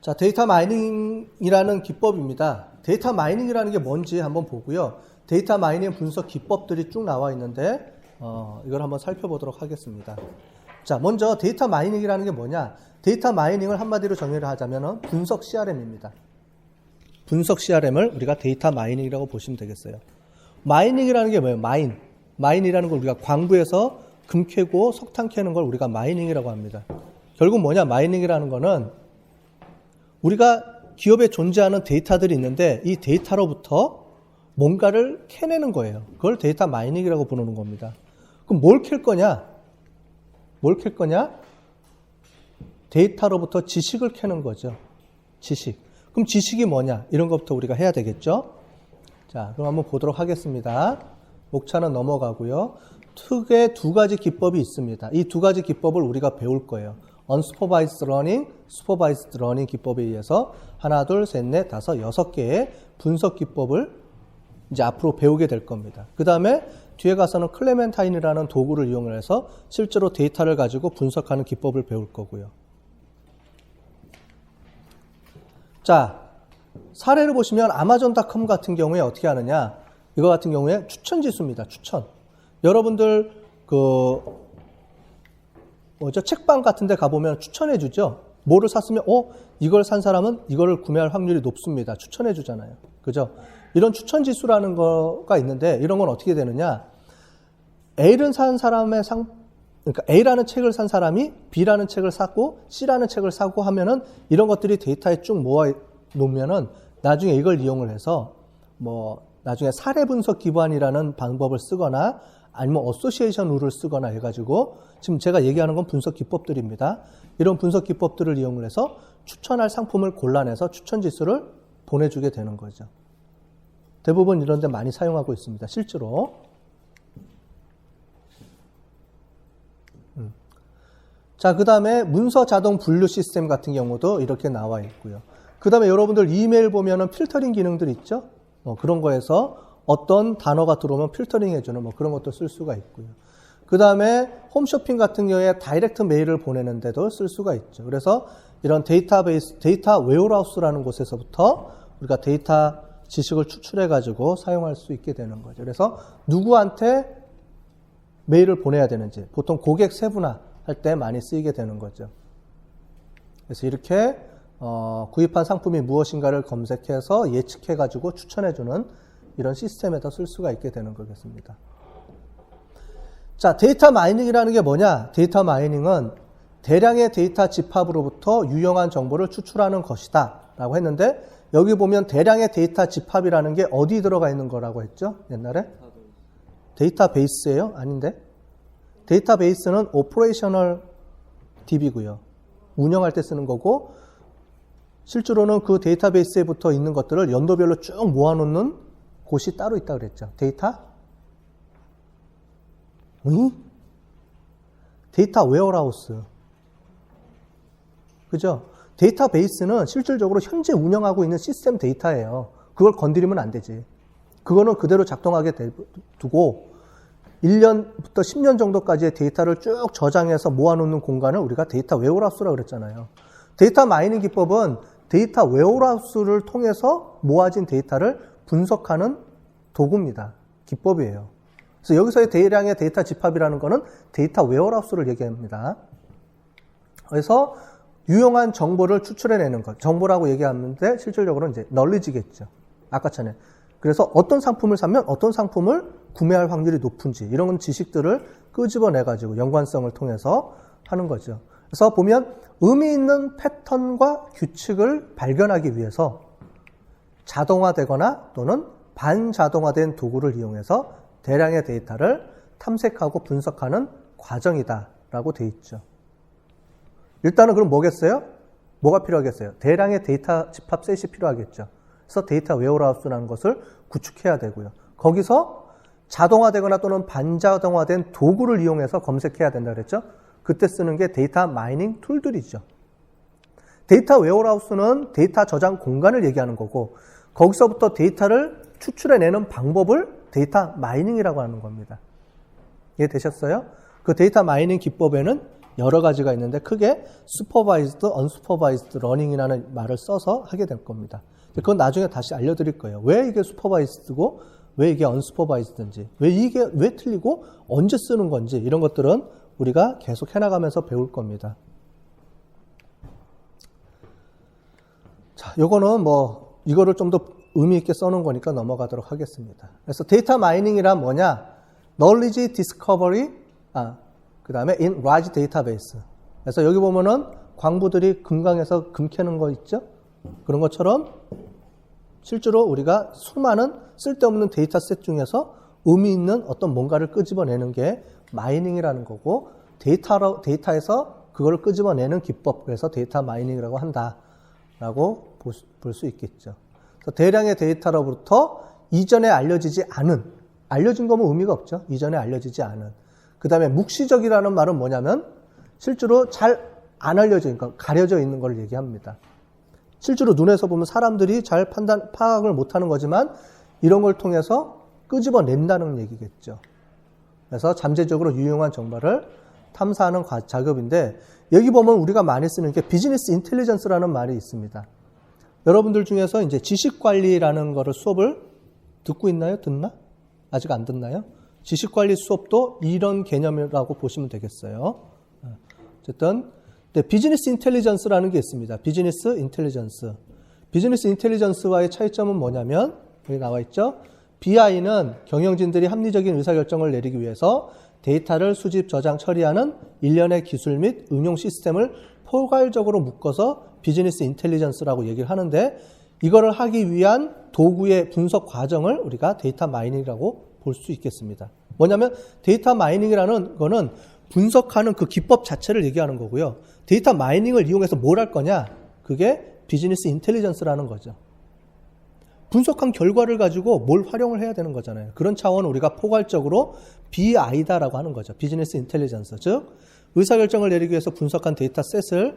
자, 데이터 마이닝이라는 기법입니다. 데이터 마이닝이라는 게 뭔지 한번 보고요. 데이터 마이닝 분석 기법들이 쭉 나와 있는데 이걸 한번 살펴보도록 하겠습니다. 자, 먼저 데이터 마이닝이라는 게 뭐냐? 데이터 마이닝을 한마디로 정의를 하자면 분석 CRM입니다. 분석 CRM을 우리가 데이터 마이닝이라고 보시면 되겠어요. 마이닝이라는 게 뭐예요? 마인이라는 걸 우리가 광부에서 금 캐고 석탄 캐는 걸 우리가 마이닝이라고 합니다. 결국 뭐냐? 마이닝이라는 거는 우리가 기업에 존재하는 데이터들이 있는데 이 데이터로부터 뭔가를 캐내는 거예요. 그걸 데이터 마이닝이라고 부르는 겁니다. 그럼 뭘 캘 거냐? 뭘 캘 거냐? 데이터로부터 지식을 캐는 거죠. 지식. 그럼 지식이 뭐냐? 이런 것부터 우리가 해야 되겠죠? 자, 그럼 한번 보도록 하겠습니다. 목차는 넘어가고요. 특유의 두 가지 기법이 있습니다. 이 두 가지 기법을 우리가 배울 거예요. Unsupervised Learning, Supervised Learning 기법에 의해서 하나, 둘, 셋, 넷, 다섯, 6개의 분석 기법을 이제 앞으로 배우게 될 겁니다. 그 다음에 뒤에 가서는 클레멘타인이라는 도구를 이용해서 실제로 데이터를 가지고 분석하는 기법을 배울 거고요. 자, 사례를 보시면 아마존.com 같은 경우에 어떻게 하느냐? 이거 같은 경우에 추천 지수입니다. 추천. 여러분들 책방 같은 데 가보면 추천해 주죠. 뭐를 샀으면 이걸 산 사람은 이거를 구매할 확률이 높습니다. 추천해 주잖아요. 그죠? 이런 추천 지수라는 거가 있는데 이런 건 어떻게 되느냐? A를 산 사람의 그러니까 A라는 책을 산 사람이 B라는 책을 샀고 C라는 책을 사고 하면은 이런 것들이 데이터에 쭉 모아 놓으면은 나중에 이걸 이용을 해서 나중에 사례 분석 기반이라는 방법을 쓰거나 아니면 어소시에이션 룰을 쓰거나 해가지고 지금 제가 얘기하는 건 분석 기법들입니다. 이런 분석 기법들을 이용을 해서 추천할 상품을 골라내서 추천 지수를 보내주게 되는 거죠. 대부분 이런 데 많이 사용하고 있습니다. 실제로. 자, 그 다음에 문서 자동 분류 시스템 같은 경우도 이렇게 나와 있고요. 그 다음에 여러분들 이메일 보면은 필터링 기능들이 있죠? 그런 거에서 어떤 단어가 들어오면 필터링 해주는 그런 것도 쓸 수가 있고요. 그 다음에 홈쇼핑 같은 경우에 다이렉트 메일을 보내는데도 쓸 수가 있죠. 그래서 이런 데이터베이스, 데이터 웨어하우스라는 곳에서부터 우리가 데이터 지식을 추출해가지고 사용할 수 있게 되는 거죠. 그래서 누구한테 메일을 보내야 되는지 보통 고객 세분화 할 때 많이 쓰이게 되는 거죠. 그래서 이렇게 구입한 상품이 무엇인가를 검색해서 예측해가지고 추천해주는 이런 시스템에다 쓸 수가 있게 되는 거겠습니다. 자, 데이터 마이닝이라는 게 뭐냐? 데이터 마이닝은 대량의 데이터 집합으로부터 유용한 정보를 추출하는 것이다 라고 했는데 여기 보면 대량의 데이터 집합이라는 게 어디 들어가 있는 거라고 했죠? 옛날에? 데이터베이스예요? 아닌데? 데이터베이스는 오퍼레이셔널 DB고요. 운영할 때 쓰는 거고 실제로는 그 데이터베이스에 붙어 있는 것들을 연도별로 쭉 모아놓는 곳이 따로 있다고 그랬죠. 데이터 웨어하우스. 그죠? 데이터베이스는 실질적으로 현재 운영하고 있는 시스템 데이터예요. 그걸 건드리면 안 되지. 그거는 그대로 작동하게 두고 1년부터 10년 정도까지의 데이터를 쭉 저장해서 모아놓는 공간을 우리가 데이터 웨어하우스라고 그랬잖아요. 데이터 마이닝 기법은 데이터 웨어하우스를 통해서 모아진 데이터를 분석하는 도구입니다. 기법이에요. 그래서 여기서의 대량의 데이터 집합이라는 거는 데이터 웨어하우스를 얘기합니다. 그래서 유용한 정보를 추출해내는 것. 정보라고 얘기하는데 실질적으로는 이제 널리지겠죠. 아까 전에. 그래서 어떤 상품을 사면 어떤 상품을 구매할 확률이 높은지 이런 지식들을 끄집어내가지고 연관성을 통해서 하는 거죠. 그래서 보면 의미 있는 패턴과 규칙을 발견하기 위해서 자동화되거나 또는 반자동화된 도구를 이용해서 대량의 데이터를 탐색하고 분석하는 과정이다라고 돼 있죠. 일단은 그럼 뭐겠어요? 뭐가 필요하겠어요? 대량의 데이터 집합 셋이 필요하겠죠. 그래서 데이터 웨어하우스라는 것을 구축해야 되고요. 거기서 자동화되거나 또는 반자동화된 도구를 이용해서 검색해야 된다 그랬죠. 그때 쓰는 게 데이터 마이닝 툴들이죠. 데이터 웨어하우스는 데이터 저장 공간을 얘기하는 거고 거기서부터 데이터를 추출해내는 방법을 데이터 마이닝이라고 하는 겁니다. 이해되셨어요? 그 데이터 마이닝 기법에는 여러 가지가 있는데 크게 supervised, unsupervised learning이라는 말을 써서 하게 될 겁니다. 그건 나중에 다시 알려드릴 거예요. 왜 이게 supervised고 왜 이게 unsupervised인지, 왜 틀리고 언제 쓰는 건지 이런 것들은 우리가 계속 해나가면서 배울 겁니다. 자, 요거는 이거를 좀 더 의미 있게 써놓은 거니까 넘어가도록 하겠습니다. 그래서 데이터 마이닝이란 뭐냐? knowledge discovery, 그 다음에 in large database. 그래서 여기 보면은 광부들이 금강에서 금 캐는 거 있죠? 그런 것처럼 실제로 우리가 수많은 쓸데없는 데이터셋 중에서 의미 있는 어떤 뭔가를 끄집어내는 게 마이닝이라는 거고, 데이터에서 그걸 끄집어내는 기법, 그래서 데이터 마이닝이라고 한다라고 볼 수 있겠죠. 그래서 대량의 데이터로부터 이전에 알려진 거면 의미가 없죠. 이전에 알려지지 않은. 그 다음에 묵시적이라는 말은 뭐냐면 실제로 잘 안 알려져, 그러니까 가려져 있는 걸 얘기합니다. 실제로 눈에서 보면 사람들이 잘 파악을 못하는 거지만 이런 걸 통해서 끄집어낸다는 얘기겠죠. 그래서 잠재적으로 유용한 정보를 탐사하는 작업인데, 여기 보면 우리가 많이 쓰는 게 비즈니스 인텔리전스라는 말이 있습니다. 여러분들 중에서 이제 지식관리라는 거를 수업을 듣고 있나요? 듣나? 아직 안 듣나요? 지식관리 수업도 이런 개념이라고 보시면 되겠어요. 어쨌든 비즈니스 인텔리전스라는 게 있습니다. 비즈니스 인텔리전스. 비즈니스 인텔리전스와의 차이점은 뭐냐면 여기 나와 있죠. BI는 경영진들이 합리적인 의사결정을 내리기 위해서 데이터를 수집, 저장, 처리하는 일련의 기술 및 응용 시스템을 포괄적으로 묶어서 비즈니스 인텔리전스라고 얘기를 하는데, 이거를 하기 위한 도구의 분석 과정을 우리가 데이터 마이닝이라고 볼 수 있겠습니다. 뭐냐면 데이터 마이닝이라는 거는 분석하는 그 기법 자체를 얘기하는 거고요. 데이터 마이닝을 이용해서 뭘 할 거냐? 그게 비즈니스 인텔리전스라는 거죠. 분석한 결과를 가지고 뭘 활용을 해야 되는 거잖아요. 그런 차원을 우리가 포괄적으로 BI다라고 하는 거죠. 비즈니스 인텔리전스. 즉, 의사결정을 내리기 위해서 분석한 데이터셋을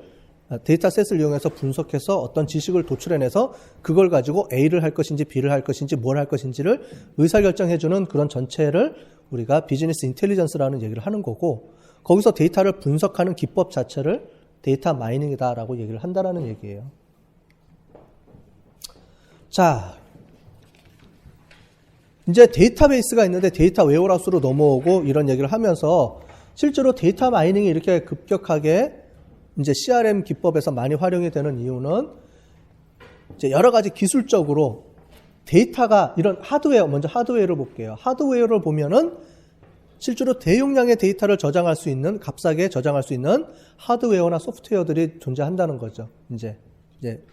이용해서 분석해서 어떤 지식을 도출해내서 그걸 가지고 A를 할 것인지 B를 할 것인지 뭘 할 것인지를 의사결정해주는 그런 전체를 우리가 비즈니스 인텔리전스라는 얘기를 하는 거고, 거기서 데이터를 분석하는 기법 자체를 데이터 마이닝이다라고 얘기를 한다라는 얘기예요. 자, 이제 데이터베이스가 있는데 데이터 웨어하우스로 넘어오고 이런 얘기를 하면서 실제로 데이터 마이닝이 이렇게 급격하게 이제 CRM 기법에서 많이 활용이 되는 이유는 이제 여러 가지 기술적으로 데이터가 이런 먼저 하드웨어를 볼게요. 하드웨어를 보면은 실제로 대용량의 데이터를 저장할 수 있는, 값싸게 저장할 수 있는 하드웨어나 소프트웨어들이 존재한다는 거죠. 이제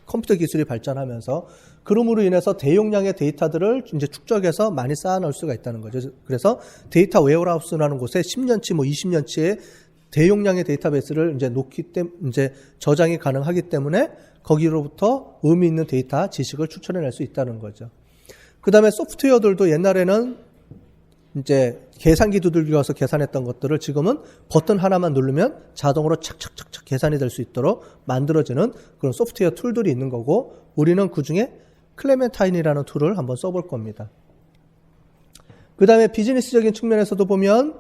컴퓨터 기술이 발전하면서, 그럼으로 인해서 대용량의 데이터들을 이제 축적해서 많이 쌓아놓을 수가 있다는 거죠. 그래서 데이터 웨어하우스라는 곳에 10년치, 20년치의 대용량의 데이터베이스를 이제 저장이 가능하기 때문에 거기로부터 의미 있는 데이터, 지식을 추출해낼 수 있다는 거죠. 그 다음에 소프트웨어들도 옛날에는 이제 계산기 두들겨서 계산했던 것들을 지금은 버튼 하나만 누르면 자동으로 착착착착 계산이 될 수 있도록 만들어지는 그런 소프트웨어 툴들이 있는 거고, 우리는 그 중에 클레멘타인이라는 툴을 한번 써볼 겁니다. 그 다음에 비즈니스적인 측면에서도 보면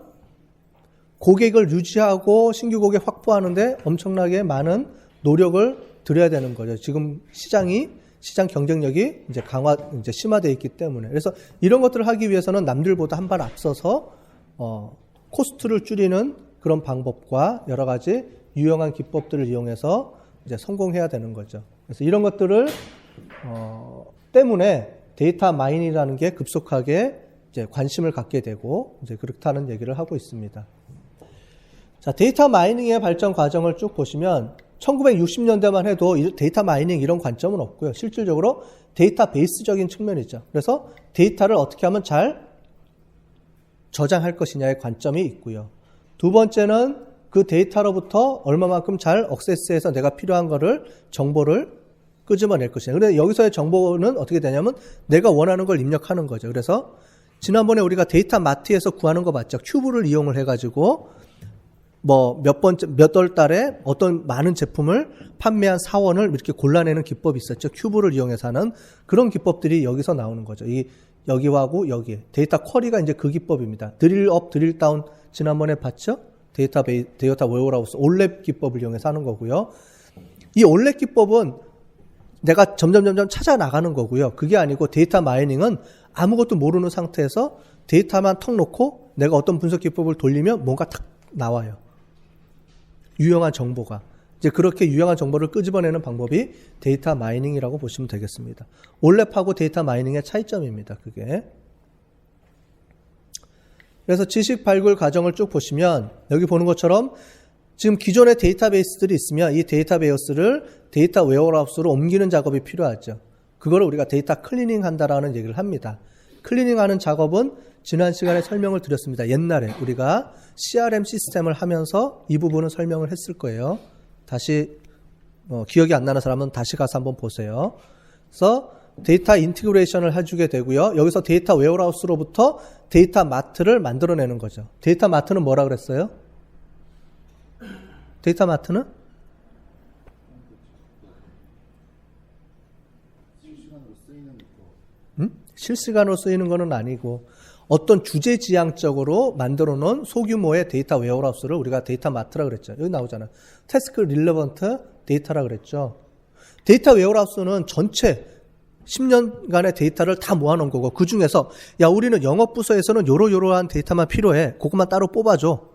고객을 유지하고 신규 고객 확보하는데 엄청나게 많은 노력을 들여야 되는 거죠. 지금 시장 경쟁력이 이제 심화되어 있기 때문에. 그래서 이런 것들을 하기 위해서는 남들보다 한 발 앞서서 코스트를 줄이는 그런 방법과 여러 가지 유용한 기법들을 이용해서 이제 성공해야 되는 거죠. 그래서 이런 것들을 때문에 데이터 마이닝이라는 게 급속하게 이제 관심을 갖게 되고 이제 그렇다는 얘기를 하고 있습니다. 자, 데이터 마이닝의 발전 과정을 쭉 보시면 1960년대만 해도 데이터 마이닝 이런 관점은 없고요. 실질적으로 데이터베이스적인 측면이죠. 그래서 데이터를 어떻게 하면 잘 저장할 것이냐의 관점이 있고요. 두 번째는 그 데이터로부터 얼마만큼 잘 액세스해서 내가 필요한 정보를 끄집어낼 것이냐. 그런데 여기서의 정보는 어떻게 되냐면 내가 원하는 걸 입력하는 거죠. 그래서 지난번에 우리가 데이터 마트에서 구하는 거 봤죠. 큐브를 이용을 해가지고 몇 월 달에 어떤 많은 제품을 판매한 사원을 이렇게 골라내는 기법이 있었죠. 큐브를 이용해서 하는 그런 기법들이 여기서 나오는 거죠. 여기하고 여기에. 데이터 쿼리가 이제 그 기법입니다. 드릴업, 드릴다운 지난번에 봤죠? 데이터 웨어하우스 올랩 기법을 이용해서 하는 거고요. 이 올랩 기법은 내가 점점 찾아 나가는 거고요. 그게 아니고 데이터 마이닝은 아무것도 모르는 상태에서 데이터만 턱 놓고 내가 어떤 분석 기법을 돌리면 뭔가 탁 나와요. 유용한 정보가. 이제 그렇게 유용한 정보를 끄집어내는 방법이 데이터 마이닝이라고 보시면 되겠습니다. 올랩하고 데이터 마이닝의 차이점입니다. 그게. 그래서 지식 발굴 과정을 쭉 보시면 여기 보는 것처럼 지금 기존의 데이터베이스들이 있으면 이 데이터베이스를 데이터 웨어하우스로 옮기는 작업이 필요하죠. 그거를 우리가 데이터 클리닝 한다라는 얘기를 합니다. 클리닝하는 작업은 지난 시간에 설명을 드렸습니다. 옛날에 우리가 CRM 시스템을 하면서 이 부분은 설명을 했을 거예요. 다시 기억이 안 나는 사람은 다시 가서 한번 보세요. 그래서 데이터 인티그레이션을 해주게 되고요. 여기서 데이터 웨어하우스로부터 데이터 마트를 만들어내는 거죠. 데이터 마트는 뭐라 그랬어요? 데이터 마트는? 실시간으로 쓰이는 거는 아니고 어떤 주제 지향적으로 만들어 놓은 소규모의 데이터 웨어하우스를 우리가 데이터 마트라 그랬죠. 여기 나오잖아요. 태스크 릴레번트 데이터라 그랬죠. 데이터 웨어하우스는 전체 10년간의 데이터를 다 모아놓은 거고 그 중에서 야 우리는 영업부서에서는 요러요러한 데이터만 필요해. 그것만 따로 뽑아줘.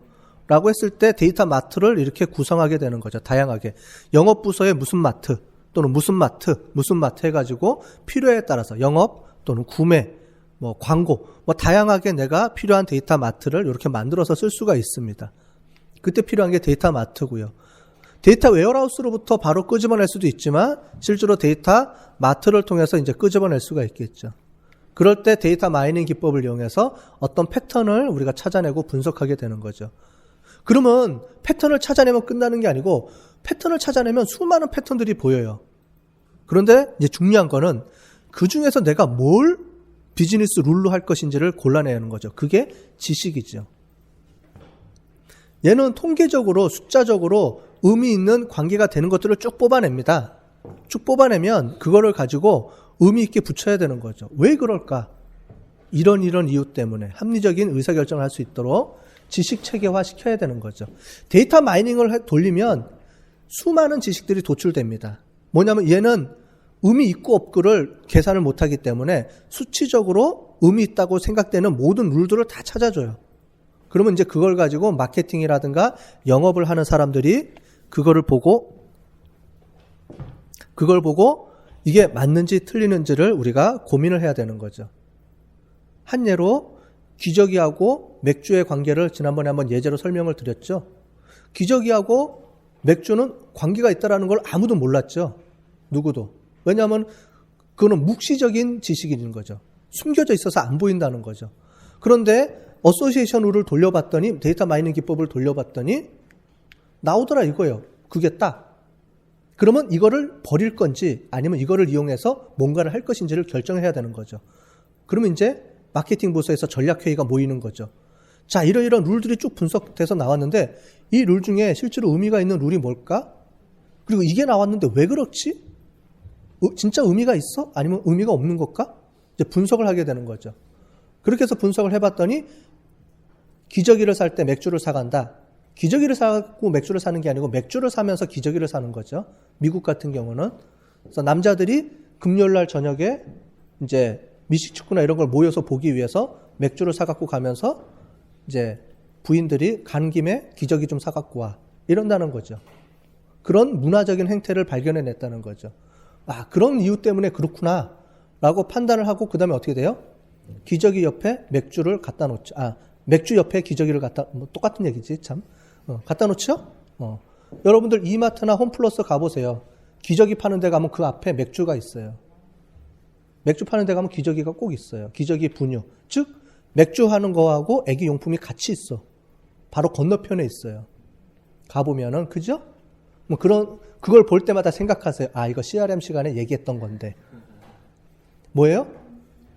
라고 했을 때 데이터 마트를 이렇게 구성하게 되는 거죠. 다양하게. 영업부서의 무슨 마트 또는 무슨 마트 해가지고 필요에 따라서 영업 또는 구매, 광고, 다양하게 내가 필요한 데이터 마트를 이렇게 만들어서 쓸 수가 있습니다. 그때 필요한 게 데이터 마트고요. 데이터 웨어하우스로부터 바로 끄집어낼 수도 있지만 실제로 데이터 마트를 통해서 이제 끄집어낼 수가 있겠죠. 그럴 때 데이터 마이닝 기법을 이용해서 어떤 패턴을 우리가 찾아내고 분석하게 되는 거죠. 그러면 패턴을 찾아내면 끝나는 게 아니고 패턴을 찾아내면 수많은 패턴들이 보여요. 그런데 이제 중요한 거는 그 중에서 내가 뭘 비즈니스 룰로 할 것인지를 골라내는 거죠. 그게 지식이죠. 얘는 통계적으로 숫자적으로 의미 있는 관계가 되는 것들을 쭉 뽑아냅니다. 쭉 뽑아내면 그거를 가지고 의미 있게 붙여야 되는 거죠. 왜 그럴까? 이런 이유 때문에 합리적인 의사결정을 할 수 있도록 지식 체계화 시켜야 되는 거죠. 데이터 마이닝을 돌리면 수많은 지식들이 도출됩니다. 뭐냐면 얘는 의미 있고 없고를 계산을 못하기 때문에 수치적으로 의미 있다고 생각되는 모든 룰들을 다 찾아줘요. 그러면 이제 그걸 가지고 마케팅이라든가 영업을 하는 사람들이 그걸 보고 이게 맞는지 틀리는지를 우리가 고민을 해야 되는 거죠. 한 예로 기저귀하고 맥주의 관계를 지난번에 한번 예제로 설명을 드렸죠. 기저귀하고 맥주는 관계가 있다는 걸 아무도 몰랐죠. 누구도. 왜냐하면 그거는 묵시적인 지식인 거죠. 숨겨져 있어서 안 보인다는 거죠. 그런데 어소시에이션 룰을 돌려봤더니 데이터 마이닝 기법을 돌려봤더니 나오더라 이거예요. 그게 딱. 그러면 이거를 버릴 건지 아니면 이거를 이용해서 뭔가를 할 것인지를 결정해야 되는 거죠. 그러면 이제 마케팅 부서에서 전략회의가 모이는 거죠. 자, 이런 룰들이 쭉 분석돼서 나왔는데 이 룰 중에 실제로 의미가 있는 룰이 뭘까? 그리고 이게 나왔는데 왜 그렇지? 진짜 의미가 있어? 아니면 의미가 없는 걸까? 이제 분석을 하게 되는 거죠. 그렇게 해서 분석을 해봤더니 기저귀를 살 때 맥주를 사간다. 기저귀를 사고 맥주를 사는 게 아니고 맥주를 사면서 기저귀를 사는 거죠. 미국 같은 경우는. 그래서 남자들이 금요일 날 저녁에 이제 미식축구나 이런 걸 모여서 보기 위해서 맥주를 사갖고 가면서 이제 부인들이 간 김에 기저귀 좀 사갖고 와. 이런다는 거죠. 그런 문화적인 행태를 발견해냈다는 거죠. 아, 그런 이유 때문에 그렇구나. 라고 판단을 하고 그 다음에 어떻게 돼요? 기저귀 옆에 맥주를 갖다 놓죠. 맥주 옆에 기저귀를 똑같은 얘기지, 참. 갖다 놓죠? 여러분들 이마트나 홈플러스 가보세요. 기저귀 파는 데 가면 그 앞에 맥주가 있어요. 맥주 파는 데 가면 기저귀가 꼭 있어요. 기저귀 분유. 즉, 맥주 하는 거하고 애기 용품이 같이 있어. 바로 건너편에 있어요. 가보면은, 그죠? 그걸 볼 때마다 생각하세요. 이거 CRM 시간에 얘기했던 건데. 뭐예요?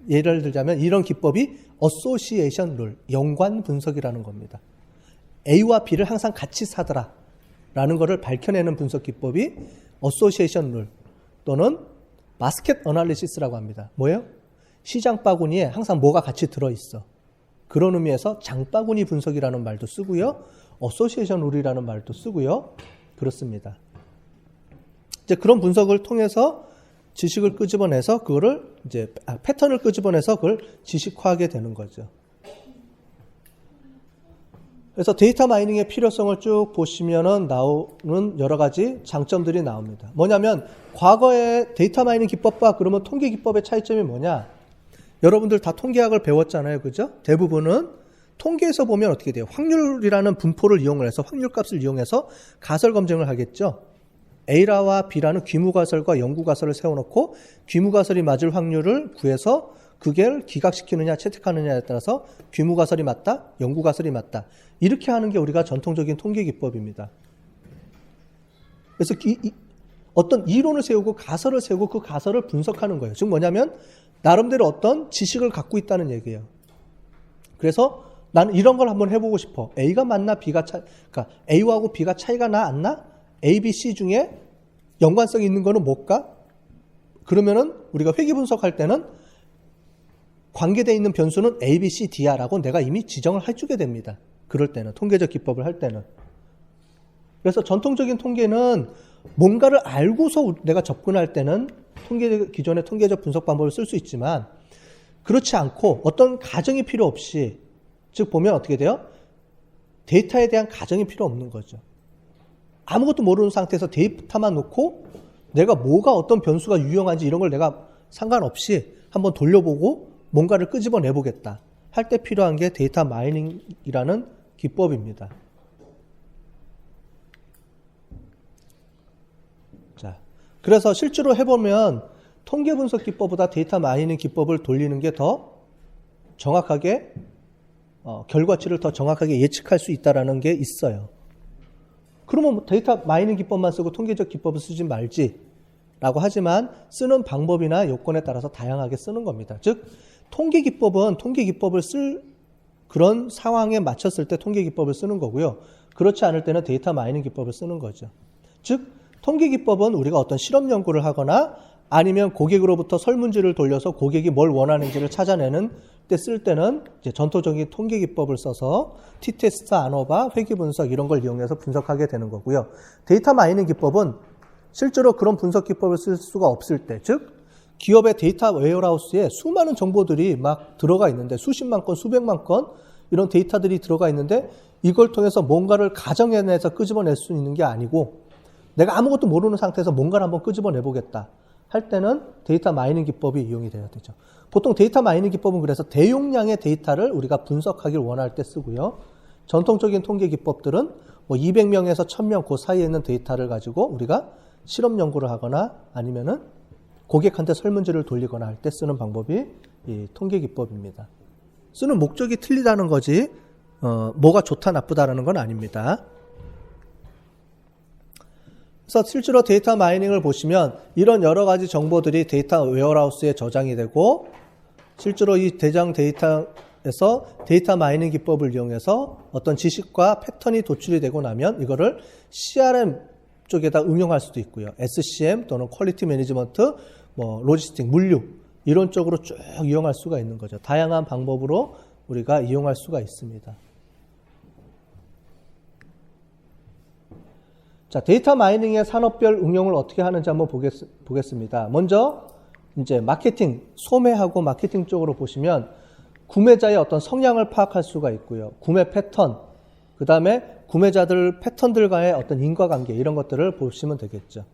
예를 들자면 이런 기법이 어소시에이션 룰, 연관 분석이라는 겁니다. A와 B를 항상 같이 사더라 라는 거를 밝혀내는 분석 기법이 어소시에이션 룰 또는 바스켓 어널리시스라고 합니다. 뭐예요? 시장 바구니에 항상 뭐가 같이 들어있어. 그런 의미에서 장바구니 분석이라는 말도 쓰고요. 어소시에이션 룰이라는 말도 쓰고요. 그렇습니다. 이제 그런 분석을 통해서 지식을 끄집어내서 그거를 이제 패턴을 끄집어내서 그걸 지식화하게 되는 거죠. 그래서 데이터 마이닝의 필요성을 쭉 보시면은 나오는 여러 가지 장점들이 나옵니다. 뭐냐면 과거의 데이터 마이닝 기법과 그러면 통계 기법의 차이점이 뭐냐? 여러분들 다 통계학을 배웠잖아요. 그죠? 대부분은 통계에서 보면 어떻게 돼요? 확률이라는 분포를 이용을 해서 확률값을 이용해서 가설 검증을 하겠죠. A라와 B라는 귀무가설과 영구가설을 세워놓고 귀무가설이 맞을 확률을 구해서 그걸 기각시키느냐 채택하느냐에 따라서 귀무가설이 맞다, 영구가설이 맞다. 이렇게 하는 게 우리가 전통적인 통계 기법입니다. 그래서 어떤 이론을 세우고 가설을 세우고 그 가설을 분석하는 거예요. 즉 뭐냐면 나름대로 어떤 지식을 갖고 있다는 얘기예요. 그래서 나는 이런 걸 한번 해보고 싶어. A가 맞나 B가 그러니까 A하고 B가 차이가 나 안 나? A, B, C 중에 연관성이 있는 거는 뭘까? 그러면은 우리가 회귀 분석할 때는 관계되어 있는 변수는 A, B, C, D야 라고 내가 이미 지정을 해주게 됩니다. 그럴 때는 통계적 기법을 할 때는. 그래서 전통적인 통계는 뭔가를 알고서 내가 접근할 때는 기존의 통계적 분석 방법을 쓸 수 있지만 그렇지 않고 어떤 가정이 필요 없이 즉 보면 어떻게 돼요? 데이터에 대한 가정이 필요 없는 거죠. 아무것도 모르는 상태에서 데이터만 놓고 내가 뭐가 어떤 변수가 유용한지 이런 걸 내가 상관없이 한번 돌려보고 뭔가를 끄집어내보겠다 할 때 필요한 게 데이터 마이닝이라는 기법입니다. 자, 그래서 실제로 해보면 통계 분석 기법보다 데이터 마이닝 기법을 돌리는 게 더 정확하게 결과치를 더 정확하게 예측할 수 있다는 게 있어요. 그러면 데이터 마이닝 기법만 쓰고 통계적 기법을 쓰지 말지 라고 하지만 쓰는 방법이나 요건에 따라서 다양하게 쓰는 겁니다. 즉 통계 기법은 통계 기법을 쓸 그런 상황에 맞췄을 때 통계 기법을 쓰는 거고요. 그렇지 않을 때는 데이터 마이닝 기법을 쓰는 거죠. 즉 통계 기법은 우리가 어떤 실험 연구를 하거나 아니면 고객으로부터 설문지를 돌려서 고객이 뭘 원하는지를 찾아내는 때 쓸 때는 이제 전통적인 통계 기법을 써서 t-테스트, 아노바, 회귀 분석 이런 걸 이용해서 분석하게 되는 거고요. 데이터 마이닝 기법은 실제로 그런 분석 기법을 쓸 수가 없을 때, 즉 기업의 데이터 웨어하우스에 수많은 정보들이 막 들어가 있는데 수십만 건, 수백만 건 이런 데이터들이 들어가 있는데 이걸 통해서 뭔가를 가정해내서 끄집어낼 수 있는 게 아니고 내가 아무것도 모르는 상태에서 뭔가를 한번 끄집어내보겠다 할 때는 데이터 마이닝 기법이 이용이 돼야 되죠. 보통 데이터 마이닝 기법은 그래서 대용량의 데이터를 우리가 분석하길 원할 때 쓰고요. 전통적인 통계 기법들은 뭐 200명에서 1000명 그 사이에 있는 데이터를 가지고 우리가 실험 연구를 하거나 아니면은 고객한테 설문지를 돌리거나 할 때 쓰는 방법이 이 통계 기법입니다. 쓰는 목적이 틀리다는 거지 뭐가 좋다 나쁘다라는 건 아닙니다. 그래서 실제로 데이터 마이닝을 보시면 이런 여러 가지 정보들이 데이터 웨어하우스에 저장이 되고 실제로 이 대장 데이터에서 데이터 마이닝 기법을 이용해서 어떤 지식과 패턴이 도출이 되고 나면 이거를 CRM 쪽에다 응용할 수도 있고요. SCM 또는 퀄리티 매니지먼트, 뭐 로지스틱, 물류 이런 쪽으로 쭉 이용할 수가 있는 거죠. 다양한 방법으로 우리가 이용할 수가 있습니다. 자, 데이터 마이닝의 산업별 응용을 어떻게 하는지 한번 보겠습니다. 먼저 이제 마케팅, 소매하고 마케팅 쪽으로 보시면 구매자의 어떤 성향을 파악할 수가 있고요. 구매 패턴, 그 다음에 구매자들 패턴들과의 어떤 인과관계 이런 것들을 보시면 되겠죠.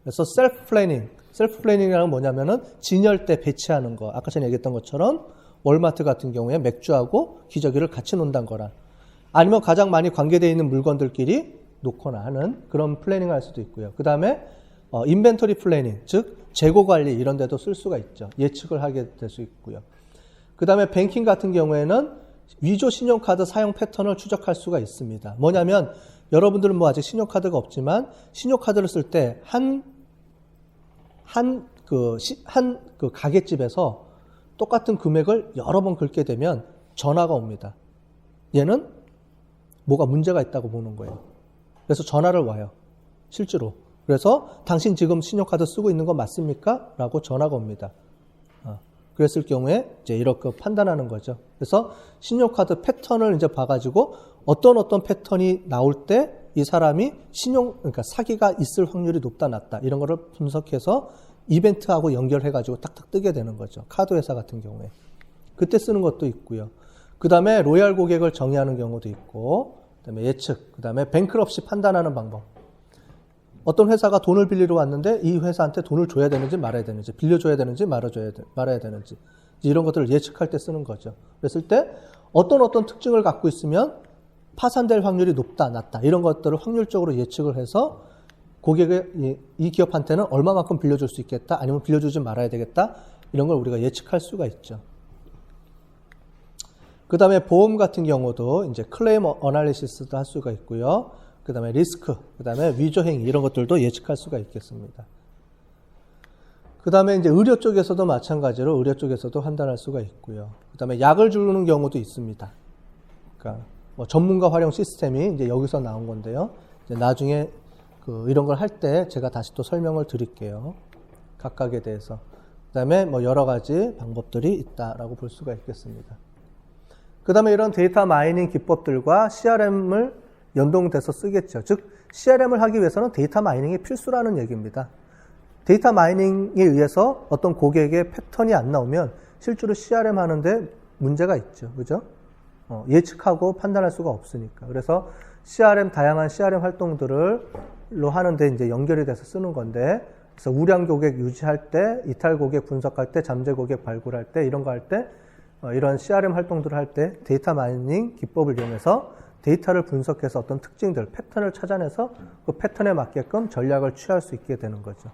그래서 셀프 플래닝이라는 뭐냐면은 진열대 배치하는 거. 아까 전에 얘기했던 것처럼 월마트 같은 경우에 맥주하고 기저귀를 같이 놓는다는 거라. 아니면 가장 많이 관계되어 있는 물건들끼리 놓거나 하는 그런 플래닝을 할 수도 있고요. 그 다음에 인벤토리 플래닝, 즉 재고 관리 이런 데도 쓸 수가 있죠. 예측을 하게 될 수 있고요. 그 다음에 뱅킹 같은 경우에는 위조 신용카드 사용 패턴을 추적할 수가 있습니다. 뭐냐면 여러분들은 뭐 아직 신용카드가 없지만 신용카드를 쓸 때 한 가게집에서 똑같은 금액을 여러 번 긁게 되면 전화가 옵니다. 얘는 뭐가 문제가 있다고 보는 거예요. 그래서 전화를 와요. 실제로. 그래서 당신 지금 신용카드 쓰고 있는 거 맞습니까? 라고 전화가 옵니다. 그랬을 경우에 이제 이렇게 판단하는 거죠. 그래서 신용카드 패턴을 이제 봐가지고 어떤 패턴이 나올 때 이 사람이 그러니까 사기가 있을 확률이 높다, 낮다 이런 거를 분석해서 이벤트하고 연결해가지고 딱딱 뜨게 되는 거죠. 카드 회사 같은 경우에. 그때 쓰는 것도 있고요. 그 다음에 로얄 고객을 정의하는 경우도 있고, 그 다음에 예측, 그 다음에 뱅크럽시 판단하는 방법. 어떤 회사가 돈을 빌리러 왔는데 이 회사한테 돈을 줘야 되는지 말아야 되는지, 빌려줘야 되는지 말아야 되는지 이런 것들을 예측할 때 쓰는 거죠. 그랬을 때 어떤 특징을 갖고 있으면 파산될 확률이 높다, 낮다 이런 것들을 확률적으로 예측을 해서 고객의 이 기업한테는 얼마만큼 빌려줄 수 있겠다, 아니면 빌려주지 말아야 되겠다 이런 걸 우리가 예측할 수가 있죠. 그 다음에 보험 같은 경우도 이제 클레임 어널리시스도 할 수가 있고요. 그 다음에 리스크, 그 다음에 위조 행위 이런 것들도 예측할 수가 있겠습니다. 그 다음에 이제 의료 쪽에서도 마찬가지로 의료 쪽에서도 판단할 수가 있고요. 그 다음에 약을 주는 경우도 있습니다. 그러니까 뭐 전문가 활용 시스템이 이제 여기서 나온 건데요. 이제 나중에 이런 걸 할 때 제가 다시 또 설명을 드릴게요. 각각에 대해서. 그 다음에 뭐 여러 가지 방법들이 있다라고 볼 수가 있겠습니다. 그 다음에 이런 데이터 마이닝 기법들과 CRM을 연동돼서 쓰겠죠. 즉 CRM을 하기 위해서는 데이터 마이닝이 필수라는 얘기입니다. 데이터 마이닝에 의해서 어떤 고객의 패턴이 안 나오면 실제로 CRM 하는데 문제가 있죠. 그죠? 예측하고 판단할 수가 없으니까. 그래서 다양한 CRM 활동들로 하는데 이제 연결이 돼서 쓰는 건데, 그래서 우량 고객 유지할 때, 이탈 고객 분석할 때, 잠재 고객 발굴할 때, 이런 거 할 때, 이런 CRM 활동들을 할 때 데이터 마이닝 기법을 이용해서 데이터를 분석해서 어떤 특징들, 패턴을 찾아내서 그 패턴에 맞게끔 전략을 취할 수 있게 되는 거죠.